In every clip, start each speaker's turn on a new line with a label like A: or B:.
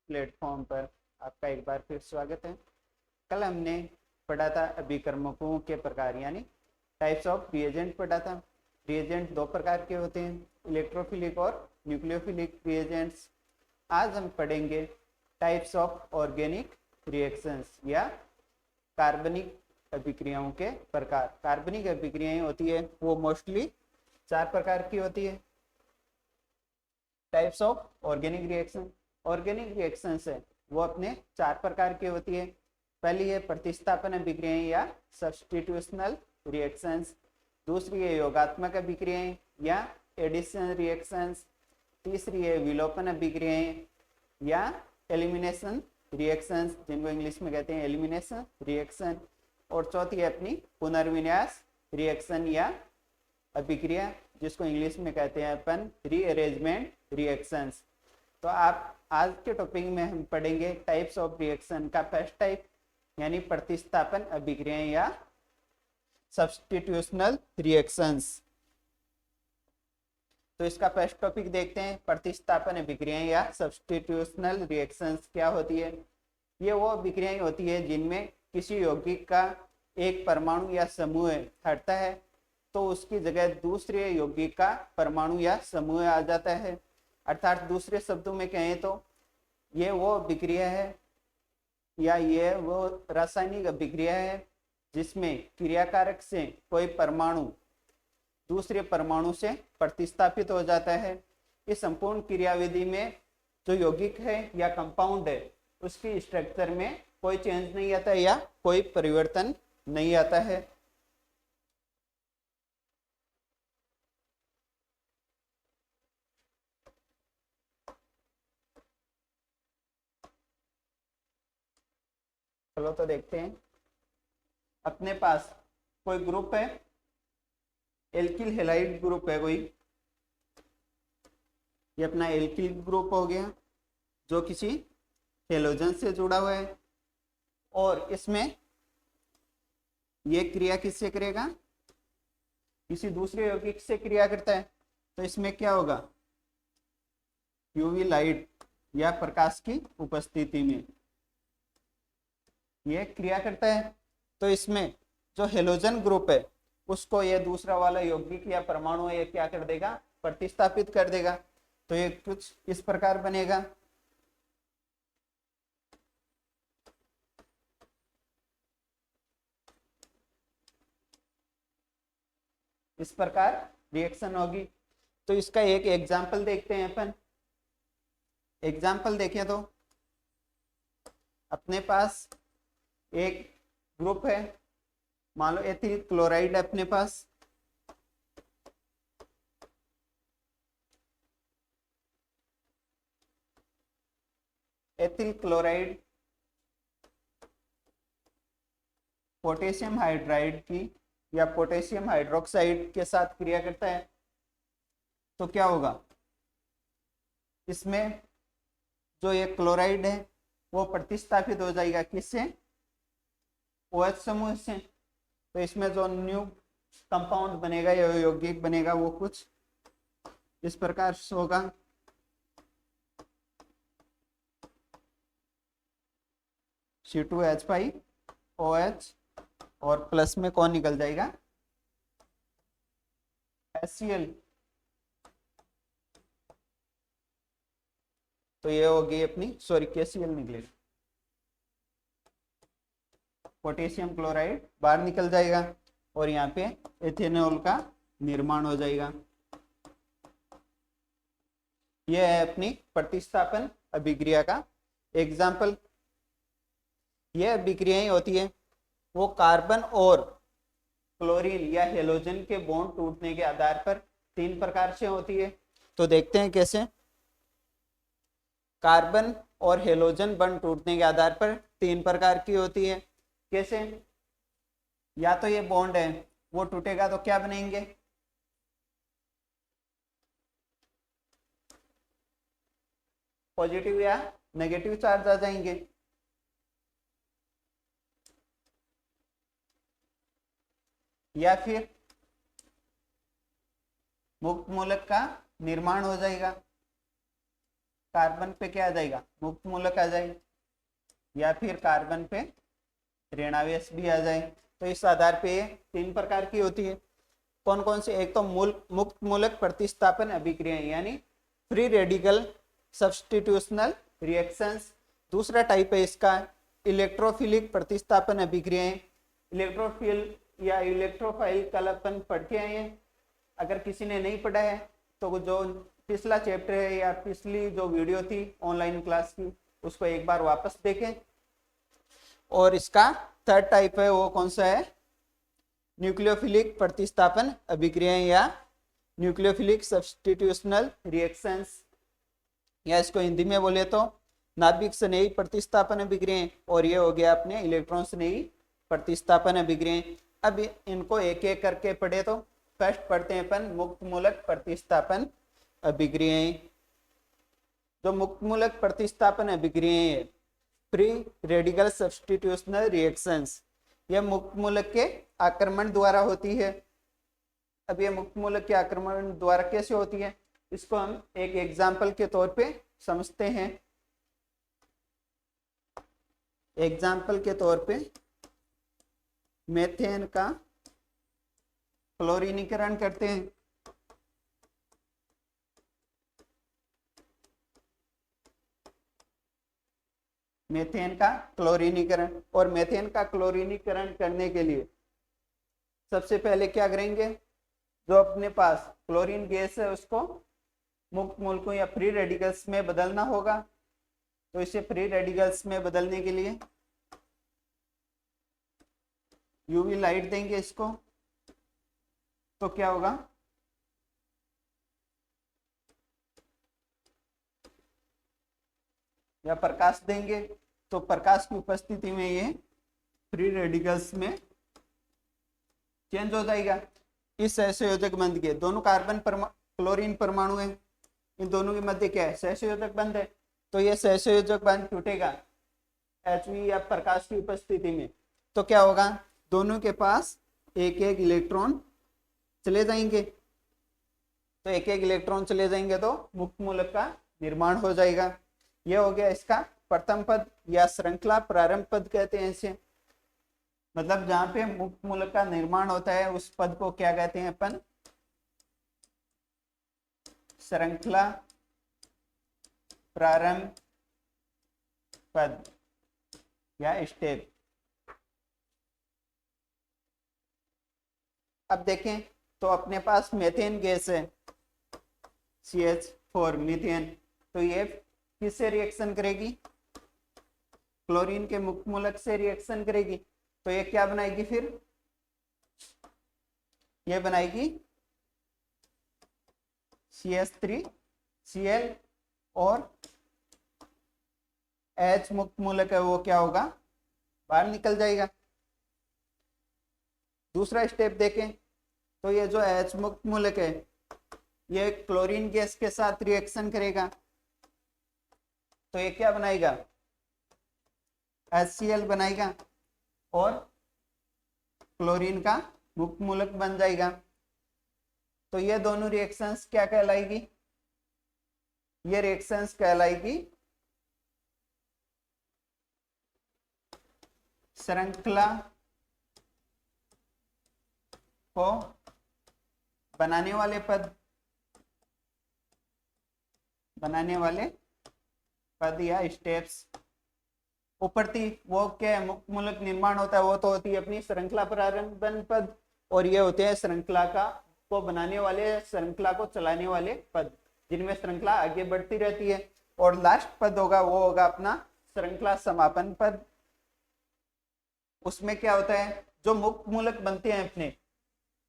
A: Platform पर आपका एक बार फिर स्वागत है। कल हमने पढ़ा था अभिकर्मकों के प्रकार यानी टाइप्स ऑफ रिएजेंट पढ़ा था। रिएजेंट दो प्रकार के होते हैं, इलेक्ट्रोफिलिक और न्यूक्लियोफिलिक रिएजेंट्स। आज हम पढ़ेंगे टाइप्स ऑफ ऑर्गेनिक रिएक्शंस या कार्बनिक अभिक्रियाओं के प्रकार। कार्बनिक अभिक्रियाएं होती है वो मोस्टली 4 प्रकार की होती है। Types of organic reaction, organic reactions है वो अपने 4 प्रकार की होती है। पहली है प्रतिस्थापन अभिक्रियाएं या सब्स्टिट्यूशनल रिएक्शंस। दूसरी है योगात्मक अभिक्रियाएं या एडिशन रिएक्शंस। तीसरी है विलोपन अभिक्रियाएं या एलिमिनेशन रिएक्शंस, जिनको इंग्लिश में कहते हैं एलिमिनेशन रिएक्शन। और चौथी है अपनी पुनर्विन्यास रिएक्शन या अभिक्रिया, जिसको इंग्लिश में कहते हैं अपन रीअरेंजमेंट रिएक्शंस। तो आप आज के टॉपिक में हम पढ़ेंगे टाइप्स ऑफ रिएक्शन का फर्स्ट टाइप यानी प्रतिस्थापन अभिक्रियाएं या सब्स्टिट्यूशनल रिएक्शंस। तो इसका फर्स्ट टॉपिक देखते हैं, प्रतिस्थापन अभिक्रियाएं या सब्स्टिट्यूशनल रिएक्शंस क्या होती है। ये वो अभिक्रियाएं होती है जिनमें किसी यौगिक का एक परमाणु या समूह हटता है तो उसकी जगह दूसरे यौगिक का परमाणु या समूह आ जाता है। अर्थात दूसरे शब्दों में कहें तो ये वो अभिक्रिया है या ये वो रासायनिक अभिक्रिया है जिसमें क्रियाकारक से कोई परमाणु दूसरे परमाणु से प्रतिस्थापित हो जाता है। इस संपूर्ण क्रियाविधि में जो यौगिक है या कंपाउंड है उसकी स्ट्रक्चर में कोई चेंज नहीं आता या कोई परिवर्तन नहीं आता है। चलो तो देखते हैं, अपने पास कोई ग्रुप है, एल्किल हैलाइड ग्रुप है कोई, ये अपना एल्किल ग्रुप हो गया जो किसी हेलोजन से जुड़ा हुआ है और इसमें ये क्रिया किससे करेगा, किसी दूसरे यौगिक से क्रिया करता है। तो इसमें क्या होगा, यूवी लाइट या प्रकाश की उपस्थिति में ये क्रिया करता है। तो इसमें जो हेलोजन ग्रुप है उसको ये दूसरा वाला यौगिक या परमाणु है ये क्या कर देगा, प्रतिस्थापित कर देगा। तो ये कुछ इस प्रकार बनेगा। इस प्रकार रिएक्शन होगी। तो इसका एक एग्जाम्पल देखते हैं अपन। एग्जाम्पल देखें तो अपने पास एक ग्रुप है, मान लो एथिल क्लोराइड है अपने पास। एथिल क्लोराइड पोटेशियम हाइड्राइड की या पोटेशियम हाइड्रोक्साइड के साथ क्रिया करता है। तो क्या होगा, इसमें जो ये क्लोराइड है वो प्रतिस्थापित हो जाएगा किससे, OH समूह से। तो इसमें जो न्यू कंपाउंड बनेगा या यौगिक बनेगा वो कुछ इस प्रकार से होगा। C2H5OH और प्लस में कौन निकल जाएगा, HCl। तो ये होगी अपनी सॉरी KCl निकलेगा, पोटेशियम क्लोराइड बाहर निकल जाएगा और यहाँ पे एथेनॉल का निर्माण हो जाएगा। यह है अपनी प्रतिस्थापन अभिक्रिया का एग्जाम्पल। यह अभिक्रियाएं होती है वो कार्बन और क्लोरीन या हेलोजन के बॉन्ड टूटने के आधार पर 3 प्रकार से होती है। तो देखते हैं कैसे। कार्बन और हेलोजन बॉन्ड टूटने के आधार पर 3 प्रकार की होती है। कैसे, या तो ये बॉन्ड है वो टूटेगा तो क्या बनेंगे, पॉजिटिव या नेगेटिव चार्ज आ जाएंगे। या फिर मुक्त मूलक का निर्माण हो जाएगा। कार्बन पे क्या आ जाएगा, मुक्त मूलक आ जाए, या फिर कार्बन पे ऋणावेश भी आ जाए। तो इस आधार पे ये 3 प्रकार की होती है। कौन कौन से, एक तो मुक्त मूलक प्रतिस्थापन अभिक्रियाएं यानी फ्री रेडिकल सब्स्टिट्यूशनल रिएक्शंस। दूसरा टाइप है इसका इलेक्ट्रोफिलिक प्रतिस्थापन अभिक्रियाएं। इलेक्ट्रोफिल या इलेक्ट्रोफाइल कल अपन पढ़ के आए हैं। अगर किसी ने नहीं पढ़ा है तो जो पिछला चैप्टर है या पिछली जो वीडियो थी ऑनलाइन क्लास की, उसको एक बार वापस देखें। और इसका थर्ड टाइप है वो कौन सा है, न्यूक्लियोफिलिक प्रतिस्थापन अभिक्रियाएं या न्यूक्लियोफिलिक सब्स्टिट्यूशनल रिएक्शंस, या इसको हिंदी में बोले तो नाभिक स्नेही प्रतिस्थापन अभिक्रियाएं। और ये हो गया अपने इलेक्ट्रॉन स्नेही प्रतिस्थापन अभिक्रियाएं। अब इनको एक एक करके पढ़े तो फर्स्ट पढ़ते हैं अपन मुक्त मूलक प्रतिस्थापन अभिक्रियाएं। जो मुक्त मूलक प्रतिस्थापन अभिक्रियाएं फ्री रेडिकल सब्स्टिट्यूशनल रिएक्शंस, यह मुक्त मूलक के आक्रमण द्वारा होती है। अब ये मुक्त मूलक के आक्रमण द्वारा कैसे होती है, इसको हम एक एग्जाम्पल के तौर पे समझते हैं। एग्जाम्पल के तौर पे मेथेन का क्लोरीनीकरण करते हैं। मेथेन का क्लोरीनीकरण, और मेथेन का क्लोरीनीकरण करने के लिए सबसे पहले क्या करेंगे, जो अपने पास क्लोरीन गैस है उसको मुक्त मूलकों या फ्री रेडिकल्स में बदलना होगा। तो इसे फ्री रेडिकल्स में बदलने के लिए यूवी लाइट देंगे इसको, तो क्या होगा, या प्रकाश देंगे तो प्रकाश की उपस्थिति में ये फ्री रेडिकल्स में चेंज हो जाएगा। इस सहसंयोजक बंध के दोनों कार्बन क्लोरीन परमाणु है, इन दोनों के मध्य क्या है, सहसंयोजक बंध है। तो ये सहसंयोजक बंध टूटेगा HV या प्रकाश की उपस्थिति में, तो क्या होगा, दोनों के पास एक एक इलेक्ट्रॉन चले जाएंगे। तो एक एक इलेक्ट्रॉन चले जाएंगे तो मुक्त मूलक का निर्माण हो जाएगा। यह हो गया इसका प्रथम पद या श्रृंखला प्रारंभ पद कहते हैं इसे। मतलब जहां पे मुक्त मूलक का निर्माण होता है उस पद को क्या कहते हैं अपन, श्रृंखला प्रारंभ पद या स्टेप। अब देखें तो अपने पास मेथेन गैस है CH4 मीथेन, तो ये किससे रिएक्शन करेगी, क्लोरीन के मुक्त मूलक से रिएक्शन करेगी। तो ये क्या बनाएगी, फिर ये बनाएगी CH3Cl और H मुक्त मूलक है वो क्या होगा, बाहर निकल जाएगा। दूसरा स्टेप देखें तो ये जो H मुक्त मूलक है ये क्लोरीन गैस के साथ रिएक्शन करेगा, तो ये क्या बनाएगा, HCl बनाएगा और क्लोरीन का मुक्त मूलक बन जाएगा। तो ये दोनों रिएक्शंस क्या कहलाएगी, ये रिएक्शंस कहलाएगी श्रृंखला को बनाने वाले पद, या स्टेप्स। ऊपर थी वो क्या है, मुक्त मूलक निर्माण होता है वो तो होती है अपनी श्रृंखला प्रारंभ पद, और ये होते हैं श्रृंखला को बनाने वाले, श्रृंखला को चलाने वाले पद, जिनमें श्रृंखला आगे बढ़ती रहती है। और लास्ट पद होगा वो होगा अपना श्रृंखला समापन पद। उसमें क्या होता है, जो मुक्त मूलक बनते हैं अपने,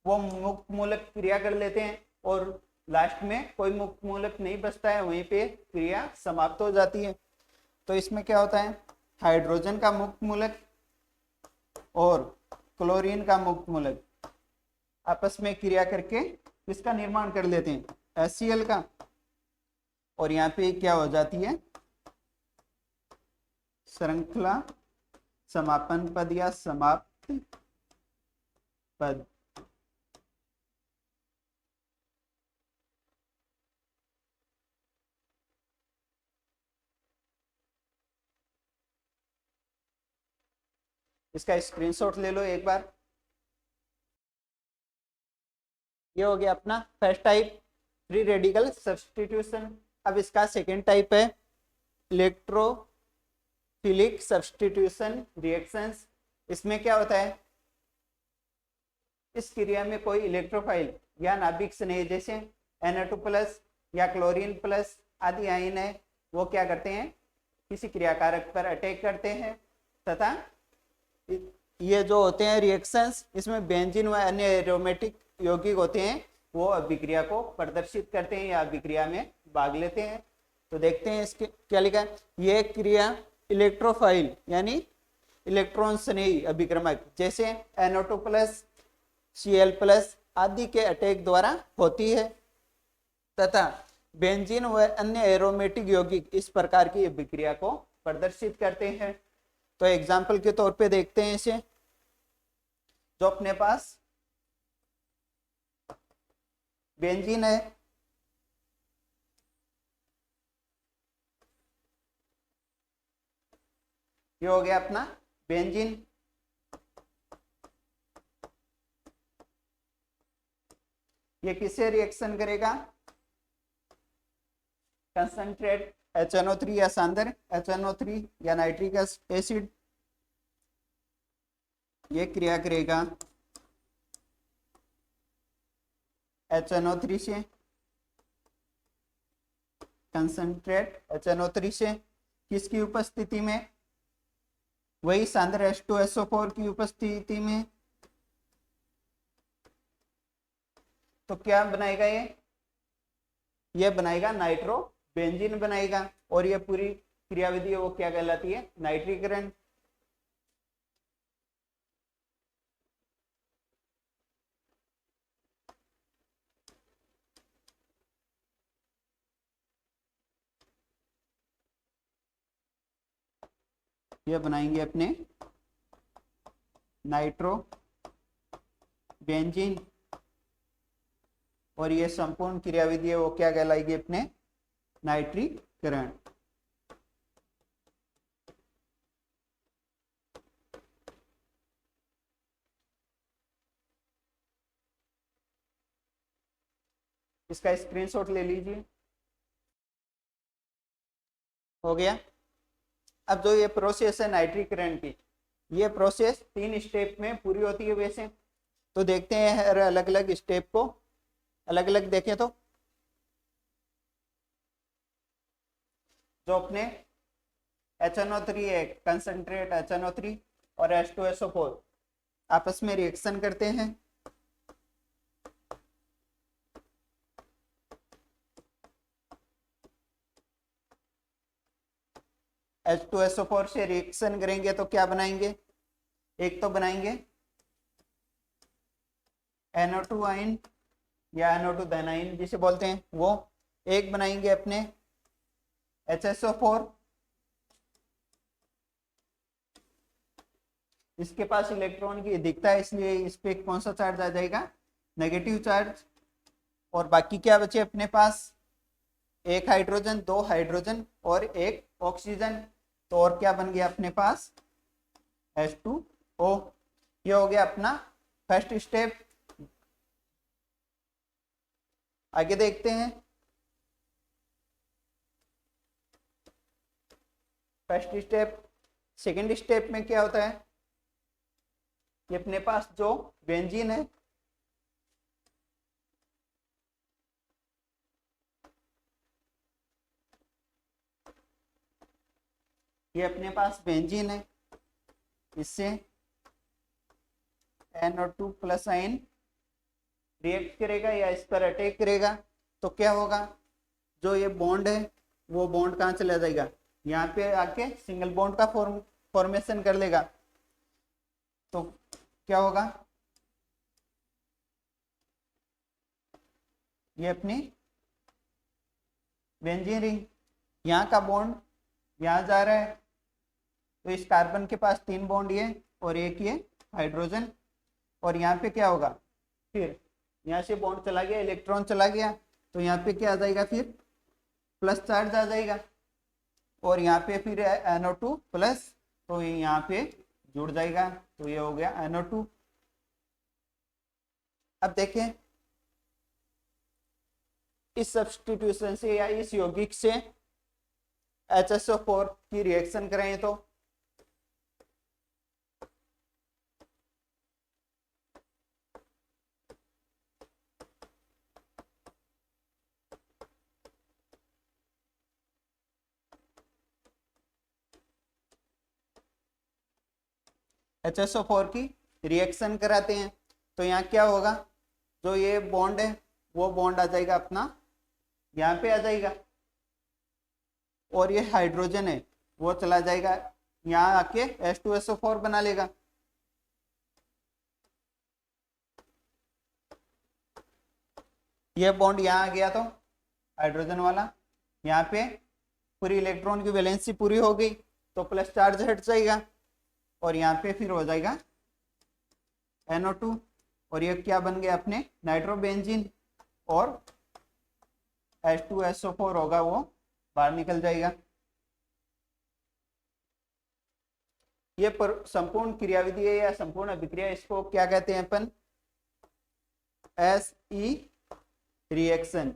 A: वो मुक्त मूलक क्रिया कर लेते हैं और लास्ट में कोई मुक्त मूलक नहीं बचता है, वहीं पे क्रिया समाप्त हो जाती है। तो इसमें क्या होता है, हाइड्रोजन का मुक्त मूलक और क्लोरीन का मुक्त मूलक आपस में क्रिया करके किसका निर्माण कर लेते हैं, HCl का। और यहाँ पे क्या हो जाती है, श्रृंखला समापन पद या समाप्त पद। इसका स्क्रीनशॉट ले लो एक बार। ये हो गया अपना first type free radical substitution. अब इसका सेकेंड टाइप है इलेक्ट्रोफिलिक सब्स्टिट्यूशन रिएक्शंस। इसमें क्या होता है, इस क्रिया में कोई इलेक्ट्रोफाइल या नाभिक स्नेही जैसे Na2+ या क्लोरीन प्लस आदि आयन है, वो क्या करते हैं, किसी क्रियाकारक पर अटैक करते हैं तथा ये जो होते हैं रिएक्शंस, इसमें बेंजीन व अन्य एरोमेटिक यौगिक होते हैं, वो अभिक्रिया को प्रदर्शित करते हैं या अभिक्रिया में भाग लेते हैं। तो देखते हैं इसके क्या लिखा है। ये क्रिया इलेक्ट्रोफाइल यानी इलेक्ट्रॉन स्नेही अभिक्रमक जैसे NO2+, Cl+ आदि के अटैक द्वारा होती है तथा बेंजीन व अन्य एरोमेटिक यौगिक इस प्रकार की अभिक्रिया को प्रदर्शित करते हैं। तो एग्जाम्पल के तौर पे देखते हैं इसे। जो अपने पास बेंजीन है, ये हो गया अपना बेंजीन। ये किससे रिएक्शन करेगा, कंसंट्रेट HNO3 या सांद्र HNO3 या नाइट्रिक एसिड, ये क्रिया करेगा HNO3 से, कंसंट्रेट HNO3 से किसकी उपस्थिति में, वही सांद्र H2SO4 की उपस्थिति में। तो क्या बनाएगा, ये बनाएगा नाइट्रो बेंजीन बनाएगा, और ये पूरी क्रियाविधि वो क्या कहलाती है, नाइट्रीकरण। ये बनाएंगे अपने नाइट्रो बेंजीन, और ये संपूर्ण क्रियाविधि है वो क्या कहलाएगी, अपने नाइट्रीकरण। इसका स्क्रीनशॉट ले लीजिए। हो गया। अब जो ये प्रोसेस है नाइट्रीकरण की, ये प्रोसेस 3 स्टेप में पूरी होती है वैसे। तो देखते हैं हर अलग अलग स्टेप को अलग अलग देखें। तो जो अपने HNO3 है, कंसंट्रेट HNO3 और H2SO4 आपस में रिएक्शन करते हैं। H2SO4 से रिएक्शन करेंगे तो क्या बनाएंगे, एक तो बनाएंगे NO2 आयन या NO2 धन आयन जिसे बोलते हैं वो, एक बनाएंगे अपने HSO4, इसके पास इलेक्ट्रॉन की अधिकता है इसलिए इस पे कौन सा चार्ज आ जाएगा, नेगेटिव चार्ज। और बाकी क्या बचे अपने पास, एक हाइड्रोजन, 2 हाइड्रोजन और एक ऑक्सीजन। तो और क्या बन गया अपने पास, H2O। ये हो गया अपना फर्स्ट स्टेप। आगे देखते हैं। First step. सेकेंड स्टेप में क्या होता है, ये अपने पास जो बेंजीन है, ये अपने पास बेंजीन है, इससे NO2+ आयन रिएक्ट करेगा या इस पर अटैक करेगा। तो क्या होगा, जो ये बॉन्ड है वो बॉन्ड कहाँ चला जाएगा, यहाँ पे आके सिंगल बॉन्ड का फॉर्मेशन कर लेगा। तो क्या होगा, ये अपनी बेंजीन रिंग, यहाँ का बॉन्ड यहाँ जा रहा है, तो इस कार्बन के पास 3 बॉन्ड ये और एक ये हाइड्रोजन। और यहाँ पे क्या होगा, फिर यहाँ से बॉन्ड चला गया, इलेक्ट्रॉन चला गया, तो यहाँ पे क्या आ जाएगा, फिर प्लस चार्ज आ जाएगा। और यहाँ पे फिर NO2+, तो यहाँ पे जुड़ जाएगा, तो ये हो गया NO2। अब देखें इस सब्स्टिट्यूशन से या इस यौगिक से HSO4 की रिएक्शन करें तो HSO4 की रिएक्शन कराते हैं तो यहाँ क्या होगा, जो ये बॉन्ड है वो बॉन्ड आ जाएगा अपना यहाँ पे आ जाएगा, और ये हाइड्रोजन है वो चला जाएगा यहाँ आके H2SO4 बना लेगा। ये बॉन्ड यहाँ आ गया तो हाइड्रोजन वाला यहाँ पे पूरी इलेक्ट्रॉन की वैलेंसी पूरी हो गई तो प्लस चार्ज हट जाएगा, और यहाँ पे फिर हो जाएगा NO2, और ये क्या बन गया अपने नाइट्रोबेंजीन, और H2SO4 होगा वो बाहर निकल जाएगा। ये संपूर्ण क्रियाविधि है या संपूर्ण अभिक्रिया, इसको क्या कहते हैं अपन, SE रिएक्शन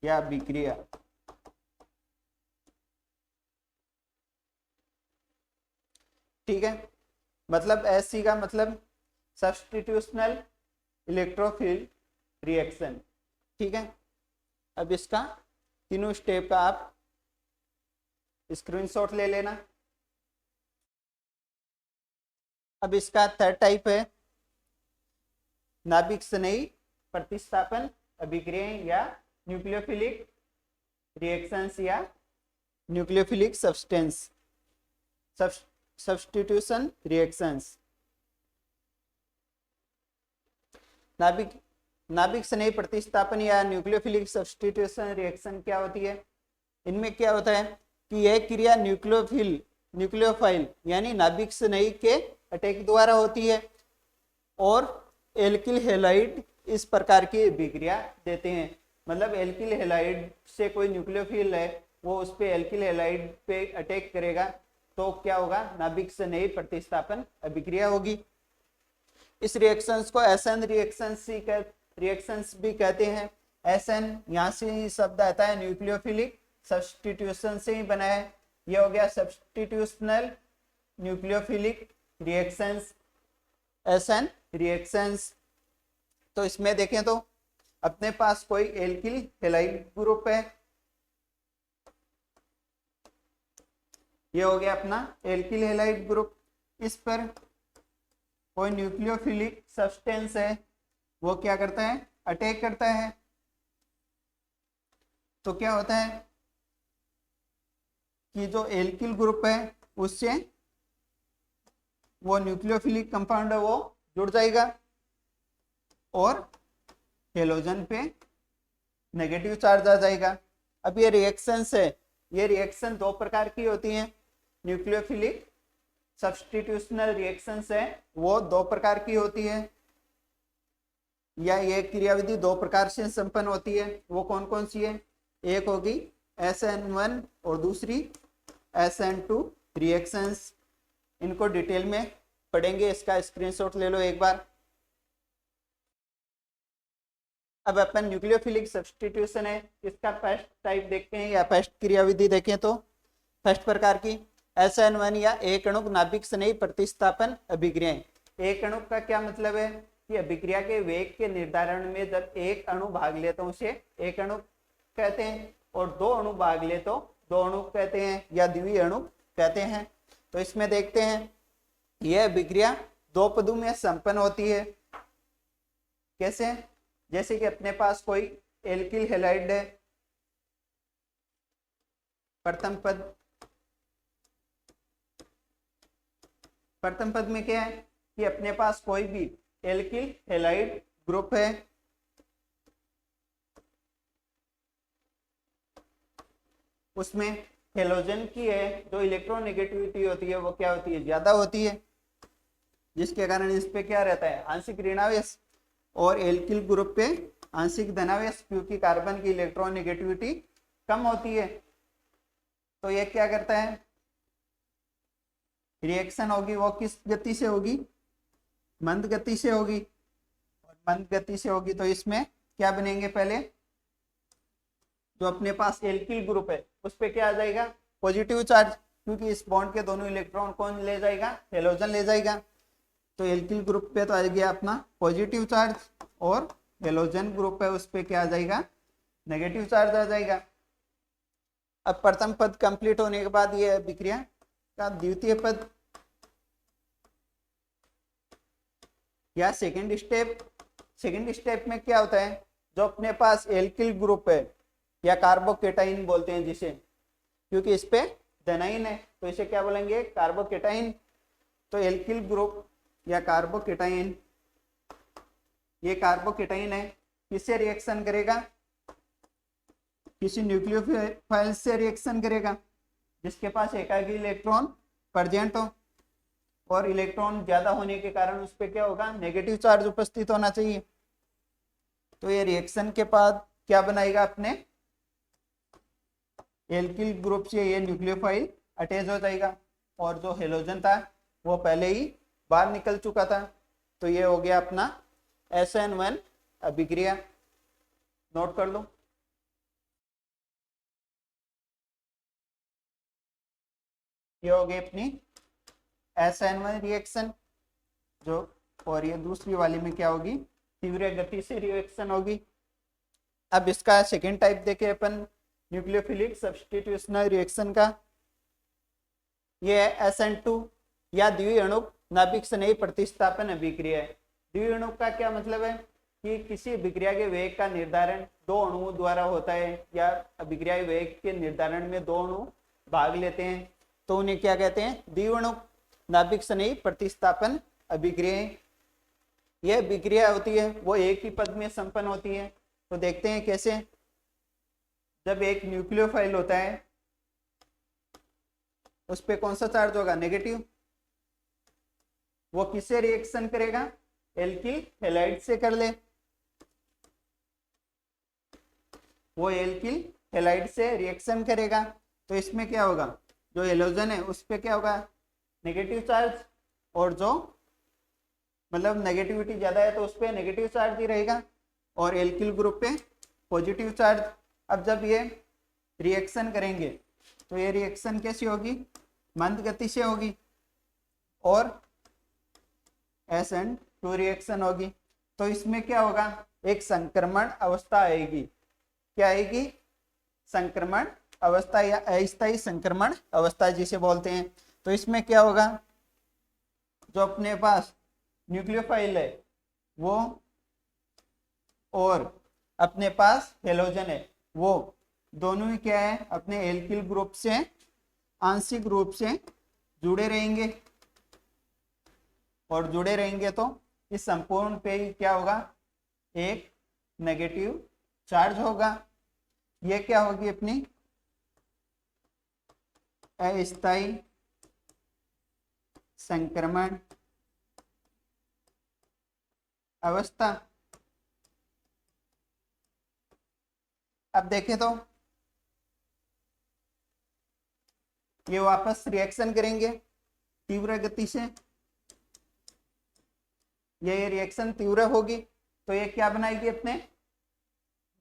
A: या अभिक्रिया। ठीक है, मतलब SE का मतलब सब्स्टिट्यूशनल इलेक्ट्रोफिल रिएक्शन। ठीक है, अब इसका तीनों स्टेप का आप स्क्रीनशॉट ले लेना। अब इसका थर्ड टाइप है नाभिक स्नेही प्रतिस्थापन अभिक्रियाएं या न्यूक्लियोफिलिक रिएक्शंस या न्यूक्लियोफिलिक सब्स्टिट्यूशन रिएक्शंस। नाभिक स्नेही प्रतिस्थापन या न्यूक्लियोफिलिक सब्स्टिट्यूशन रिएक्शन क्या होती है, इनमें क्या होता है कि यह क्रिया न्यूक्लियोफाइल यानी नाभिक स्नेही के अटैक द्वारा होती है, और एल्किल हैलाइड इस प्रकार की अभिक्रिया देते हैं। मतलब एल्किल हैलाइड से कोई न्यूक्लियोफिल है वो उस पे एल्किल हैलाइड पे अटैक करेगा तो क्या होगा, नाभिक स्नेही प्रतिस्थापन अभिक्रिया होगी। इस रिएक्शंस को SN रिएक्शंस भी कहते हैं। SN यहाँ से ही शब्द आता है, न्यूक्लियोफिलिक सब्स्टिट्यूशन से ही बना है। ये हो गया सब्स्टिट्यूशनल न्यूक्लियोफिलिक रिएक्शंस, SN रिएक्शंस। तो इसमें देखें तो अपने पास कोई एल्किल हैलाइड ग्रुप है, ये हो गया अपना एल्किल हैलाइड ग्रुप। इस पर कोई न्यूक्लियोफिलिक सब्सटेंस है वो क्या करता है, अटैक करता है। तो क्या होता है कि जो एल्किल ग्रुप है उससे वो न्यूक्लियोफिलिक कंपाउंड है वो जुड़ जाएगा, और हेलोजन पे नेगेटिव चार्ज आ जाएगा। अब ये रिएक्शंस है, ये रिएक्शन दो प्रकार की होती हैं। न्यूक्लियोफिलिक सब्स्टिट्यूशनल रिएक्शंस है वो दो प्रकार की होती है, या ये क्रियाविधि दो प्रकार से संपन्न होती है। वो कौन कौन सी है, एक होगी SN1 और दूसरी SN2 रिएक्शंस। इनको डिटेल में पढ़ेंगे, इसका स्क्रीनशॉट ले लो एक बार। अब अपन न्यूक्लियोफिलिक सब्स्टिट्यूशन है इसका फर्स्ट टाइप देखते हैं या फर्स्ट क्रियाविधि देखें तो फर्स्ट प्रकार की SN1 या एक अणुक नाभिक स्नेही प्रतिस्थापन अभिक्रियाएं। एक अणुक का क्या मतलब है कि अभिक्रिया के वेग के निर्धारण में जब एक अणु भाग ले तो उसे एक अणुक कहते हैं, और दो अणु भाग ले तो दो अणुक कहते हैं या द्वि अणुक कहते हैं। तो इसमें देखते हैं यह अभिक्रिया दो पदों में संपन्न होती है। कैसे, जैसे कि अपने पास कोई एल्किल हैलाइड है, प्रथम पद में क्या है कि अपने पास कोई भी एल्किल हैलाइड ग्रुप है, उसमें हेलोजन की है जो इलेक्ट्रोनेगेटिविटी होती है वो क्या होती है, ज्यादा होती है, जिसके कारण इस पे क्या रहता है, आंशिक ऋणावेश, और एल्किल ग्रुप पे आंशिक धनावेश, क्योंकि कार्बन की इलेक्ट्रोनेगेटिविटी कम होती है। तो ये क्या करता है, रिएक्शन होगी वो किस गति से होगी, मंद गति से होगी। और मंद गति से होगी तो इसमें क्या बनेंगे, पहले जो अपने पास एल्किल ग्रुप है उस पे क्या आ जाएगा, पॉजिटिव चार्ज, क्योंकि इस बॉन्ड के दोनों इलेक्ट्रॉन कौन ले जाएगा, हेलोजन ले जाएगा। तो एल्किल ग्रुप पे तो आ गया अपना पॉजिटिव चार्ज, और हेलोजन ग्रुप है उस पे क्या आ जाएगा, नेगेटिव चार्ज आ जाएगा। अब प्रथम पद कंप्लीट होने के बाद ये विक्रिया का द्वितीय पद या सेकंड स्टेप में क्या होता है, जो अपने पास एल्किल ग्रुप है या कार्बोकेटाइन बोलते हैं जिसे, क्योंकि इस पे धनाइन है तो इसे क्या बोलेंगे, कार्बोकेटाइन। तो एल्किल ग्रुप या कार्बोकेटाइन, ये कार्बोकेटाइन है, किससे रिएक्शन करेगा, किसी न्यूक्लियोफाइल से रिएक्शन करेगा जिसके पास एकाकी इलेक्ट्रॉन प्रेजेंट हो, और इलेक्ट्रॉन ज्यादा होने के कारण उस पर क्या होगा, नेगेटिव चार्ज उपस्थित होना चाहिए। तो ये रिएक्शन के बाद क्या बनाएगा, अपने एल्किल ग्रुप से ये न्यूक्लियोफाइल अटैच हो जाएगा, और जो हेलोजन था वो पहले ही बाहर निकल चुका था। तो ये हो गया अपना SN1 अभिक्रिया, नोट कर लो। ये हो गई अपनी SN1 रिएक्शन जो, और ये दूसरी वाली में क्या होगी, तीव्र गति से रिएक्शन होगी। अब इसका सेकेंड टाइप देखे अपन, न्यूक्लियोफिलिक सब्स्टिट्यूशनल रिएक्शन का। ये है SN2 या द्विअणुक नाभिक स्नेही प्रतिस्थापन अभिक्रिया है। द्विअणुक का क्या मतलब है कि किसी अभिक्रिया के वेग का निर्धारण दो अणुओं द्वारा होता है, या अभिक्रिया के वेग के निर्धारण में दो अणु भाग लेते हैं, तो उन्हें क्या कहते हैं, द्विअणुक नाभिक स्नेही प्रतिस्थापन अभिक्रिया। यह अभिक्रिया होती है वो एक ही पद में संपन्न होती है। तो देखते हैं कैसे। जब एक न्यूक्लियोफाइल होता है उस पे कौन सा चार्ज होगा, नेगेटिव। वो किससे रिएक्शन करेगा, एल्किल हैलाइड से कर ले, वो एल्किल हैलाइड से रिएक्शन करेगा। तो इसमें क्या होगा, जो हेलोजन है उस पे क्या होगा, नेगेटिव चार्ज, और जो मतलब नेगेटिविटी ज्यादा है तो उस पे नेगेटिव चार्ज ही रहेगा, और एल्किल ग्रुप पे पॉजिटिव चार्ज। अब जब ये रिएक्शन करेंगे तो ये रिएक्शन कैसी होगी, मंद गति से होगी, और SN2 रिएक्शन होगी। तो इसमें क्या होगा, एक संक्रमण अवस्था आएगी। क्या आएगी, संक्रमण अवस्था या अस्थायी संक्रमण अवस्था जिसे बोलते हैं। तो इसमें क्या होगा, जो अपने पास न्यूक्लियोफाइल है वो, और अपने पास हेलोजन है वो, दोनों ही क्या है, अपने एल्किल ग्रुप से आंशिक रूप से जुड़े रहेंगे, और जुड़े रहेंगे तो इस संपूर्ण पे ही क्या होगा, एक नेगेटिव चार्ज होगा। ये क्या होगी, अपनी अस्थायी संक्रमण अवस्था। अब देखें तो ये वापस रिएक्शन करेंगे तीव्र गति से, ये रिएक्शन तीव्र होगी तो ये क्या बनाएगी, अपने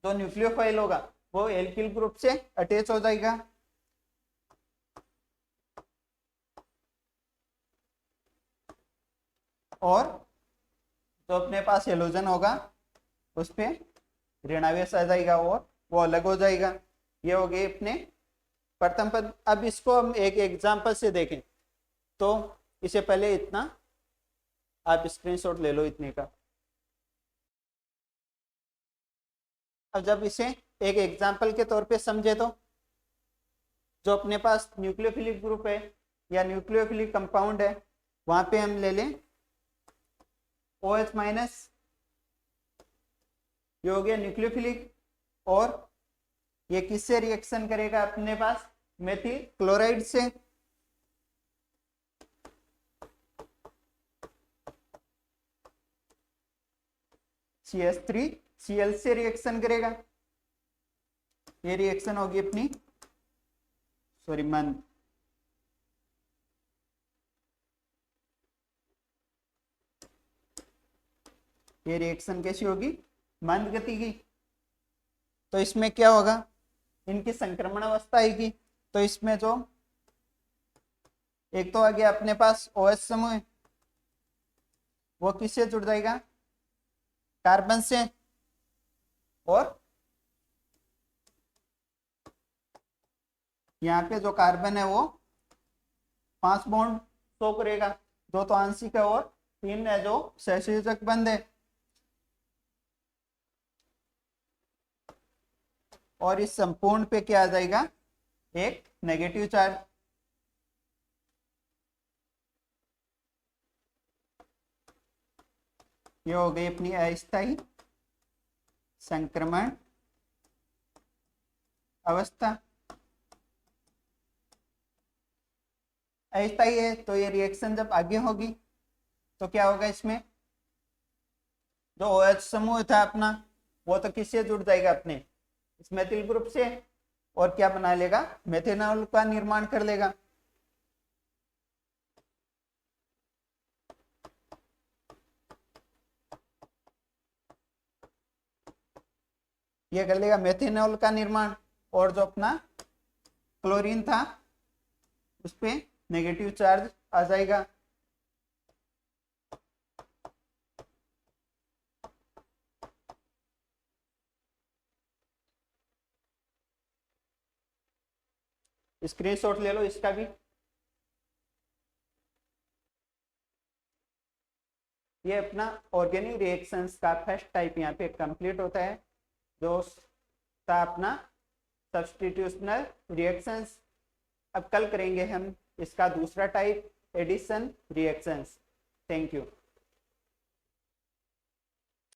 A: जो न्यूक्लियोफाइल होगा वो एल्किल ग्रुप से अटैच हो जाएगा, और जो अपने पास हेलोजन होगा उस पे ऋणावेश आ जाएगा और वो अलग हो जाएगा। ये हो गए अपने प्रथम पद। अब इसको हम एक एग्जांपल से देखें तो इसे पहले इतना आप स्क्रीनशॉट ले लो इतने का। अब जब इसे एक एग्जांपल के तौर पे समझे तो जो अपने पास न्यूक्लियोफिलिक ग्रुप है या न्यूक्लियोफिलिक कंपाउंड है वहां पे हम ले लें OH माइनस, ये हो गया न्यूक्लियोफिलिक, और ये किससे रिएक्शन करेगा, अपने पास मेथिल क्लोराइड से। CH3Cl से रिएक्शन करेगा। ये रिएक्शन होगी अपनी मंद। ये रिएक्शन कैसी होगी, मंद गति की। तो इसमें क्या होगा, इनकी संक्रमण अवस्था आएगी। तो इसमें जो एक तो आ गया अपने पास OH समूह, वो किससे जुड़ जाएगा, कार्बन से, और यहाँ पे जो कार्बन है वो 5 बॉन्ड शो करेगा, 2 तो आंशिक है और 3 है जो सहसंयोजक बंध है। और इस संपूर्ण पे क्या आ जाएगा, एक नेगेटिव चार्ज। ये हो गई अपनी अस्थायी संक्रमण अवस्था। अस्थायी है तो ये रिएक्शन जब आगे होगी तो क्या होगा, इसमें जो OH समूह था अपना वो तो किससे जुड़ जाएगा, अपने इस मेथिल ग्रुप से, और क्या बना लेगा, मेथेनॉल का निर्माण कर लेगा। ये कर लेगा मेथेनॉल का निर्माण, और जो अपना क्लोरीन था उस पे नेगेटिव चार्ज आ जाएगा। स्क्रीनशॉट ले लो इसका भी। ये अपना ऑर्गेनिक रिएक्शंस का फर्स्ट टाइप यहाँ पे कंप्लीट होता है, जो था अपना सब्स्टिट्यूशनल रिएक्शंस। अब कल करेंगे हम इसका दूसरा type, addition reactions. Thank you.